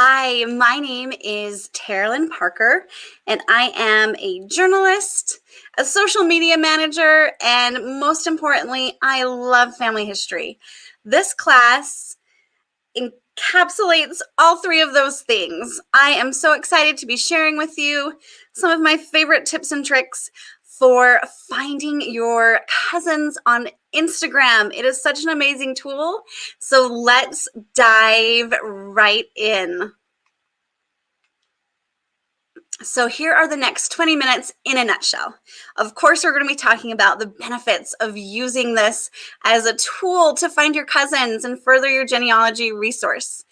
Hi, my name is Teralyn Parker, and I am a journalist, a social media manager, and most importantly, I love family history. This class encapsulates all three of those things. I am so excited to be sharing with you some of my favorite tips and tricks for finding your cousins on Instagram. It is such an amazing tool. So let's dive right in. So here are the next 20 minutes in a nutshell. Of course, we're going to be talking about the benefits of using this as a tool to find your cousins and further your genealogy resource.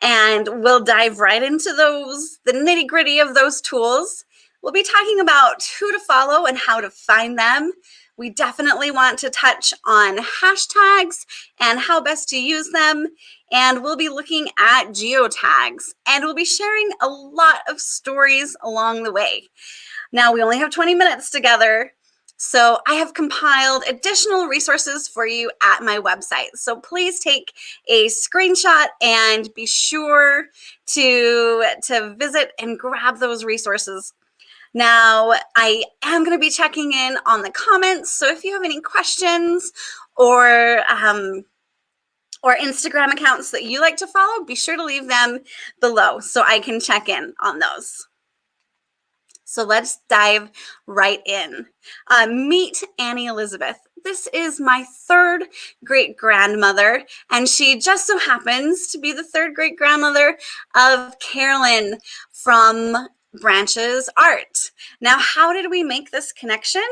And we'll dive right into the nitty-gritty of those tools. We'll be talking about who to follow and how to find them. We definitely want to touch on hashtags and how best to use them. And we'll be looking at geotags, and we'll be sharing a lot of stories along the way. Now, we only have 20 minutes together, so I have compiled additional resources for you at my website. So please take a screenshot and be sure to visit and grab those resources. Now, I am going to be checking in on the comments, so if you have any questions or Instagram accounts that you like to follow, be sure to leave them below so I can check in on those. So let's dive right in. Meet Annie Elizabeth. This is my third great-grandmother, and she just so happens to be the third great-grandmother of Carolyn from Branches Art. Now, how did we make this connection?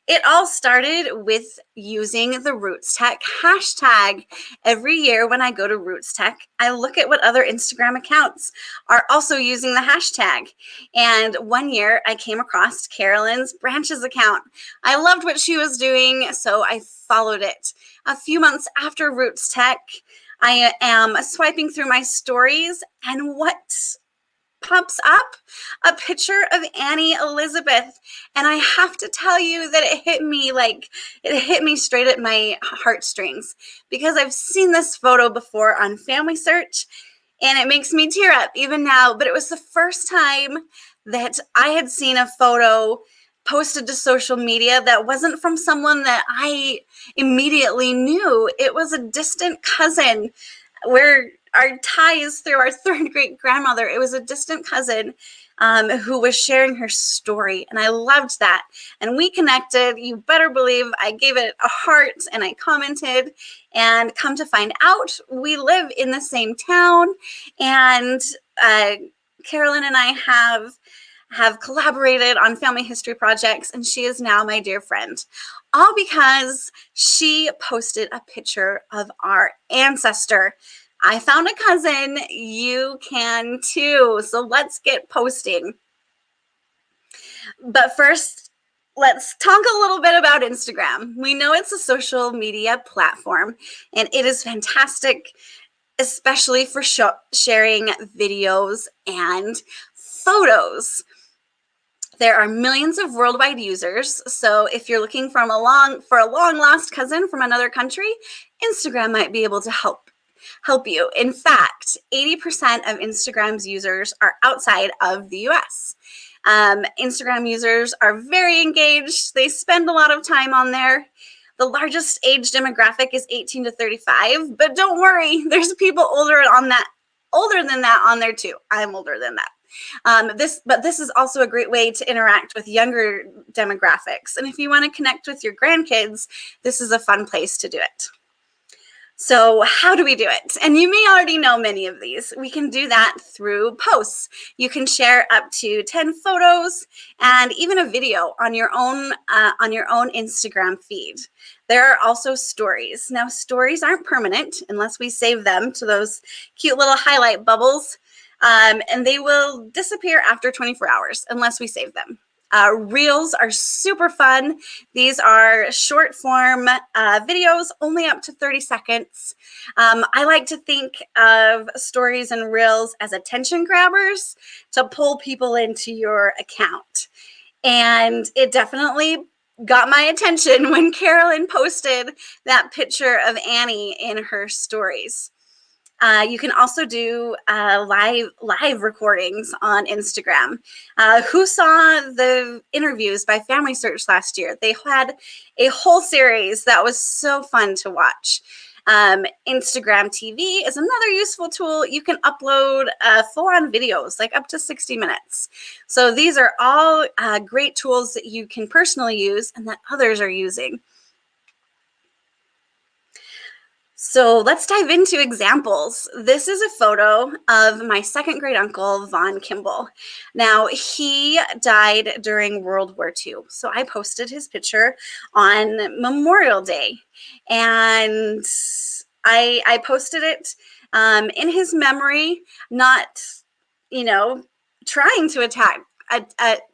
It all started with using the RootsTech hashtag. Every year when I go to RootsTech, I look at what other Instagram accounts are also using the hashtag. And one year I came across Carolyn's Branches account. I loved what she was doing, so I followed it. A few months after RootsTech, I am swiping through my stories, and what pops up? A picture of Annie Elizabeth. And I have to tell you that it hit me straight at my heartstrings, because I've seen this photo before on FamilySearch, and it makes me tear up even now. But it was the first time that I had seen a photo posted to social media that wasn't from someone that I immediately knew. It was a distant cousin, where our tie is through our third great grandmother. It was a distant cousin who was sharing her story, and I loved that. And we connected. You better believe I gave it a heart and I commented, and come to find out, we live in the same town, and Carolyn and I have collaborated on family history projects, and she is now my dear friend, all because she posted a picture of our ancestor. I found a cousin, you can too. So let's get posting. But first, let's talk a little bit about Instagram. We know it's a social media platform, and it is fantastic, especially for sharing videos and photos. There are millions of worldwide users, so if you're looking for a long lost cousin from another country, Instagram might be able to help you. In fact, 80% of Instagram's users are outside of the US. Instagram users are very engaged. They spend a lot of time on there. The largest age demographic is 18 to 35, but don't worry, there's people older than that on there too. I'm older than that. This is also a great way to interact with younger demographics. And if you want to connect with your grandkids, this is a fun place to do it. So how do we do it? And you may already know many of these. We can do that through posts. You can share up to 10 photos and even a video on your own Instagram feed. There are also stories. Now, stories aren't permanent unless we save them to those cute little highlight bubbles, and they will disappear after 24 hours unless we save them. Reels are super fun. These are short form videos, only up to 30 seconds. I like to think of stories and reels as attention grabbers to pull people into your account. And it definitely got my attention when Carolyn posted that picture of Annie in her stories. You can also do live recordings on Instagram. Who saw the interviews by FamilySearch last year? They had a whole series that was so fun to watch. Instagram TV is another useful tool. You can upload full-on videos, like up to 60 minutes. So these are all great tools that you can personally use and that others are using. So let's dive into examples. This is a photo of my second great uncle, Von Kimball. Now, he died during World War II. So I posted his picture on Memorial Day. And I posted it in his memory, not, trying to attack.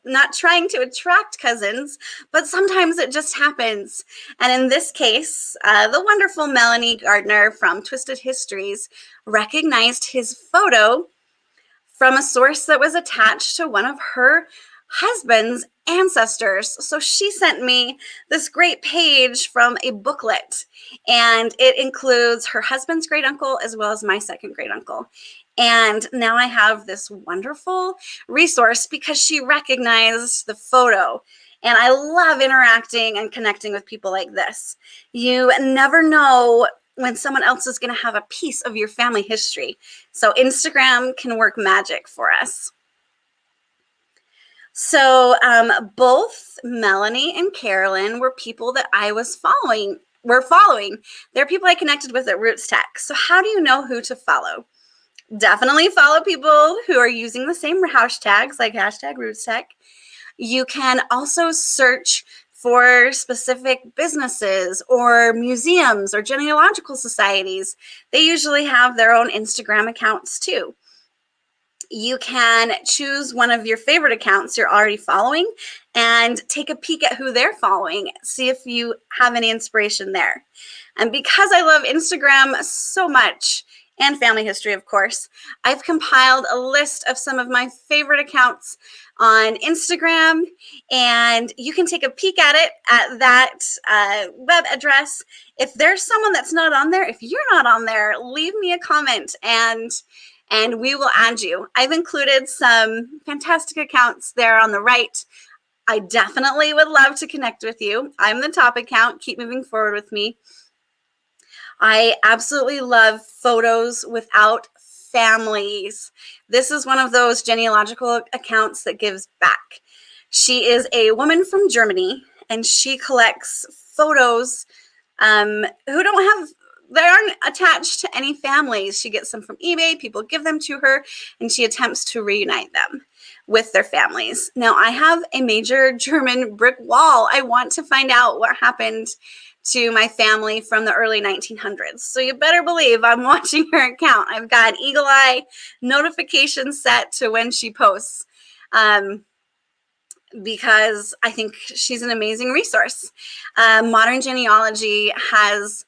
Not trying to attract cousins, but sometimes it just happens. And in this case, the wonderful Melanie Gardner from Twisted Histories recognized his photo from a source that was attached to one of her husband's ancestors. So she sent me this great page from a booklet, and it includes her husband's great uncle as well as my second great uncle. And now I have this wonderful resource because she recognized the photo. And I love interacting and connecting with people like this. You never know when someone else is going to have a piece of your family history. So Instagram can work magic for us. So both Melanie and Carolyn were people that I was following. They're people I connected with at RootsTech. So how do you know who to follow? Definitely follow people who are using the same hashtags, like hashtag RootsTech. You can also search for specific businesses or museums or genealogical societies. They usually have their own Instagram accounts too. You can choose one of your favorite accounts you're already following and take a peek at who they're following. See if you have any inspiration there. And because I love Instagram so much, and family history, of course, I've compiled a list of some of my favorite accounts on Instagram, and you can take a peek at it at that web address. If there's someone that's not on there, if you're not on there, leave me a comment and we will add you. I've included some fantastic accounts there on the right. I definitely would love to connect with you. I'm the top account. Keep moving forward with me. I absolutely love photos without families. This is one of those genealogical accounts that gives back. She is a woman from Germany, and she collects photos they aren't attached to any families. She gets them from eBay. People give them to her, and she attempts to reunite them with their families. Now, I have a major German brick wall. I want to find out what happened to my family from the early 1900s. So you better believe I'm watching her account. I've got an eagle eye notification set to when she posts because I think she's an amazing resource. Modern Genealogy has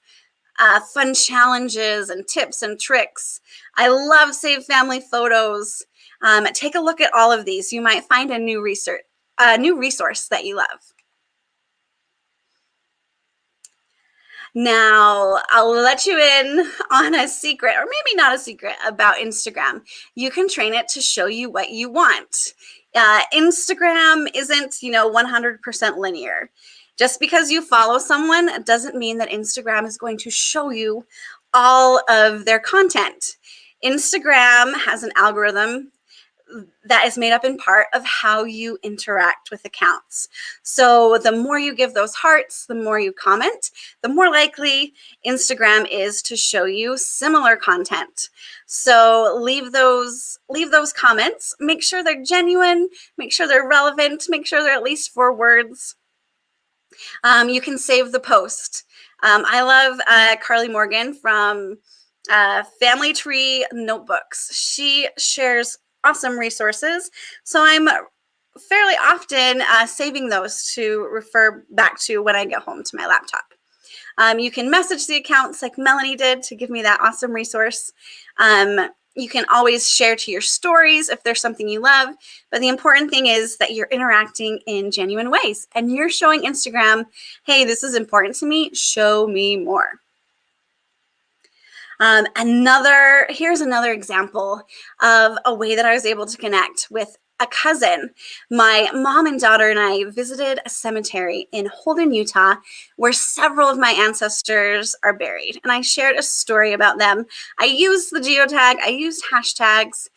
fun challenges and tips and tricks. I love Save Family Photos. Take a look at all of these. You might find a new resource that you love. Now, I'll let you in on a secret, or maybe not a secret, about Instagram. You can train it to show you what you want. Instagram isn't, 100% linear. Just because you follow someone doesn't mean that Instagram is going to show you all of their content. Instagram has an algorithm that is made up in part of how you interact with accounts. So the more you give those hearts, the more you comment, the more likely Instagram is to show you similar content. So leave those comments, make sure they're genuine, make sure they're relevant, make sure they're at least 4 words. You can save the post. I love Carly Morgan from Family Tree Notebooks. She shares awesome resources. So I'm fairly often saving those to refer back to when I get home to my laptop. You can message the accounts like Melanie did to give me that awesome resource. You can always share to your stories if there's something you love. But the important thing is that you're interacting in genuine ways and you're showing Instagram, hey, this is important to me. Show me more. Here's another example of a way that I was able to connect with a cousin. My mom and daughter and I visited a cemetery in Holden, Utah, where several of my ancestors are buried. And I shared a story about them. I used the geotag, I used hashtags,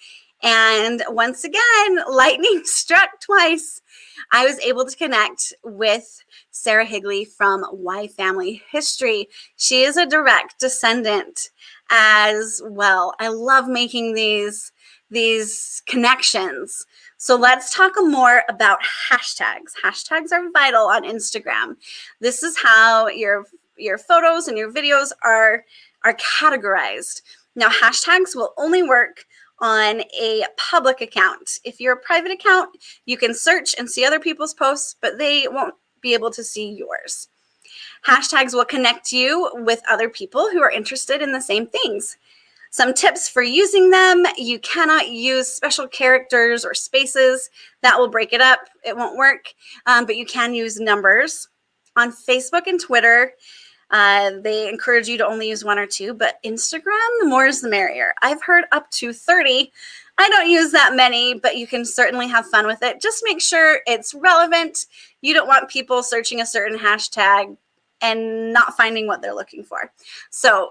and once again, lightning struck twice. I was able to connect with Sarah Higley from Why Family History. She is a direct descendant as well. I love making these connections. So let's talk more about hashtags. Hashtags are vital on Instagram. This is how your photos and your videos are categorized. Now, hashtags will only work on a public account. If you're a private account, you can search and see other people's posts, but they won't be able to see yours. Hashtags will connect you with other people who are interested in the same things. Some tips for using them: you cannot use special characters or spaces. That will break it up. It won't work, but you can use numbers. On Facebook and Twitter, they encourage you to only use 1 or 2, but Instagram, the more is the merrier. I've heard up to 30. I don't use that many, but you can certainly have fun with it. Just make sure it's relevant. You don't want people searching a certain hashtag and not finding what they're looking for. So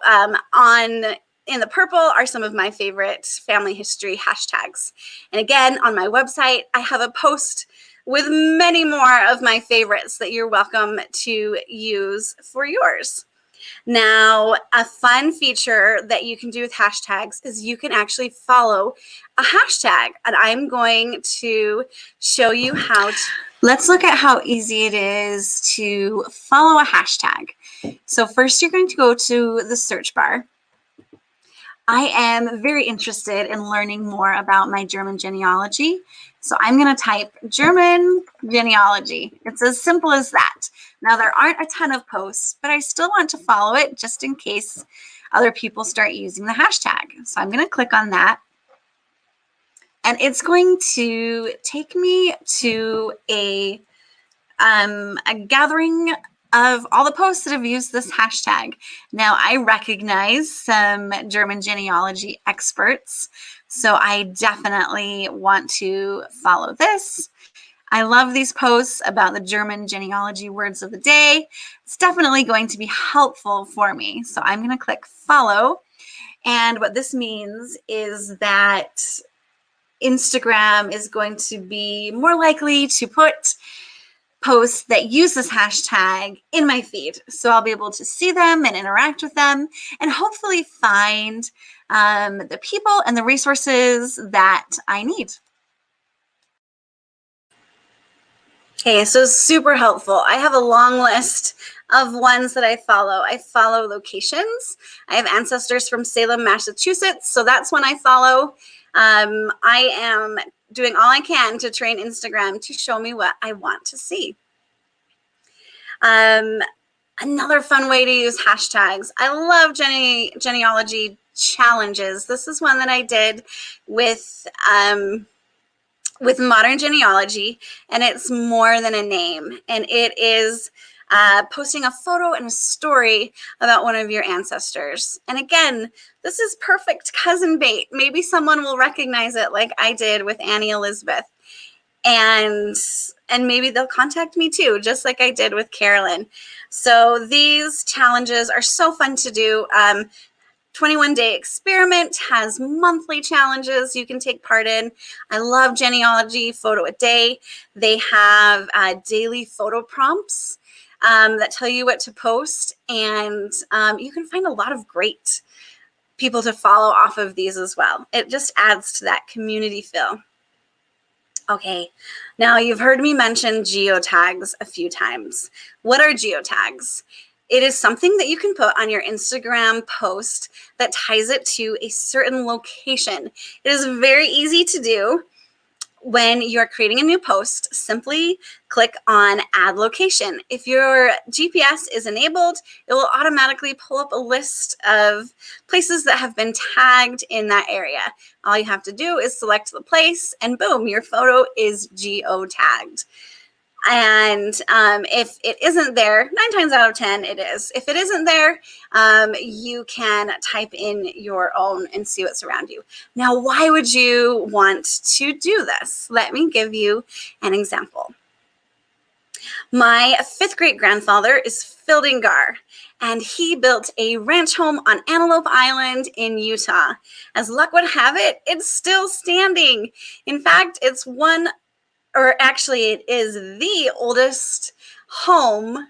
in the purple are some of my favorite family history hashtags. And again, on my website, I have a post with many more of my favorites that you're welcome to use for yours. Now, a fun feature that you can do with hashtags is you can actually follow a hashtag, and I'm going to show you how to. Let's look at how easy it is to follow a hashtag. So first, you're going to go to the search bar. I am very interested in learning more about my German genealogy. So I'm going to type German genealogy. It's as simple as that. Now, there aren't a ton of posts, but I still want to follow it just in case other people start using the hashtag. So I'm going to click on that. And it's going to take me to a gathering of all the posts that have used this hashtag. Now, I recognize some German genealogy experts, so I definitely want to follow this. I love these posts about the German genealogy words of the day. It's definitely going to be helpful for me. So I'm going to click follow. And what this means is that Instagram is going to be more likely to put posts that use this hashtag in my feed. So I'll be able to see them and interact with them and hopefully find the people and the resources that I need. Okay, so super helpful. I have a long list of ones that I follow. I follow locations. I have ancestors from Salem, Massachusetts, so that's one I follow. I am doing all I can to train Instagram to show me what I want to see. Another fun way to use hashtags. I love genealogy challenges. This is one that I did with modern genealogy, and it's more than a name. And it is posting a photo and a story about one of your ancestors. And again, this is perfect cousin bait. Maybe someone will recognize it like I did with Annie Elizabeth. And maybe they'll contact me too, just like I did with Carolyn. So these challenges are so fun to do. 21-day experiment has monthly challenges you can take part in. I love genealogy photo a day. They have daily photo prompts that tell you what to post, and you can find a lot of great people to follow off of these as well. It just adds to that community feel. Okay, now you've heard me mention geotags a few times. What are geotags? It is something that you can put on your Instagram post that ties it to a certain location. It is very easy to do. When you're creating a new post, simply click on Add Location. If your GPS is enabled, it will automatically pull up a list of places that have been tagged in that area. All you have to do is select the place, and boom, your photo is geo-tagged. And if it isn't there, 9 times out of 10 it is. If it isn't there, you can type in your own and see what's around you. Now, why would you want to do this? Let me give you an example. My 5th great grandfather is Fildingar, and he built a ranch home on Antelope Island in Utah. As luck would have it, it's still standing. In fact, it's one, or actually it is the oldest home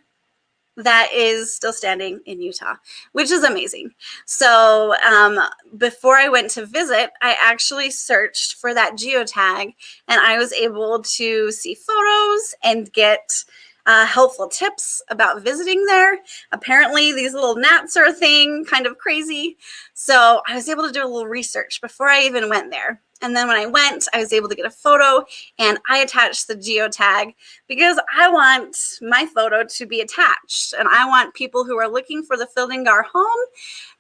that is still standing in Utah, which is amazing. So before I went to visit, I actually searched for that geotag, and I was able to see photos and get helpful tips about visiting there. Apparently these little gnats are a thing, kind of crazy. So I was able to do a little research before I even went there. And then when I went, I was able to get a photo, and I attached the geotag because I want my photo to be attached, and I want people who are looking for the Fildingar home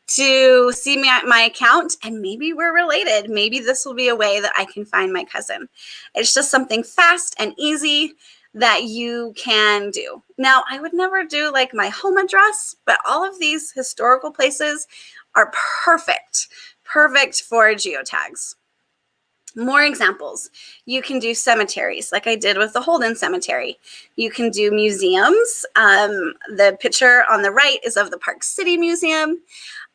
to see my account, and maybe we're related. Maybe this will be a way that I can find my cousin. It's just something fast and easy that you can do. Now, I would never do like my home address, but all of these historical places are perfect for geotags. More examples. You can do cemeteries like I did with the Holden Cemetery. You can do museums. The picture on the right is of the Park City Museum.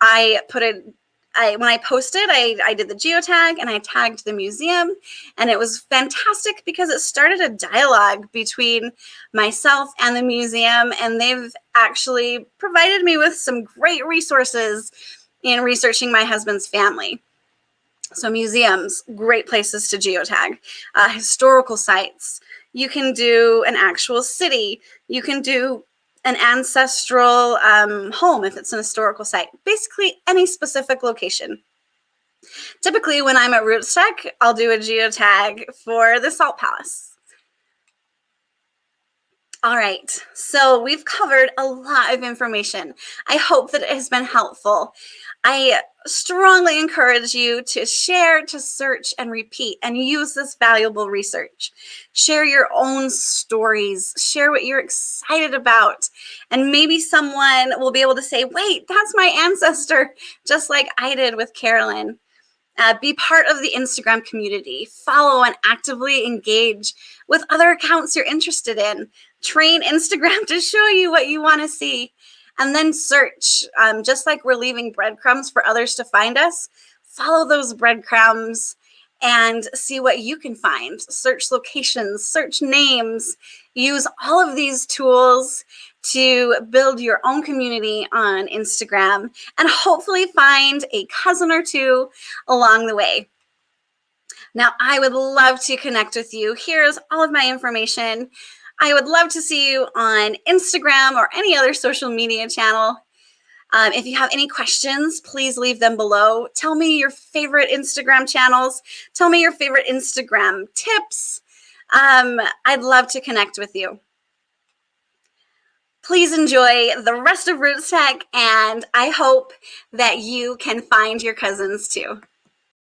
When I posted, I did the geotag and I tagged the museum, and it was fantastic because it started a dialogue between myself and the museum, and they've actually provided me with some great resources in researching my husband's family. So museums, great places to geotag. Historical sites. You can do an actual city. You can do an ancestral home if it's an historical site. Basically, any specific location. Typically, when I'm at RootsTech, I'll do a geotag for the Salt Palace. All right, so we've covered a lot of information. I hope that it has been helpful. I strongly encourage you to share, to search, and repeat, and use this valuable research. Share your own stories. Share what you're excited about. And maybe someone will be able to say, wait, that's my ancestor, just like I did with Carolyn. Be part of the Instagram community. Follow and actively engage with other accounts you're interested in. Train Instagram to show you what you want to see. And then search. Just like we're leaving breadcrumbs for others to find us, follow those breadcrumbs and see what you can find. Search locations, search names. Use all of these tools to build your own community on Instagram and hopefully find a cousin or two along the way. Now, I would love to connect with you. Here's all of my information. I would love to see you on Instagram or any other social media channel. If you have any questions, please leave them below. Tell me your favorite Instagram channels. Tell me your favorite Instagram tips. I'd love to connect with you. Please enjoy the rest of RootsTech, and I hope that you can find your cousins too.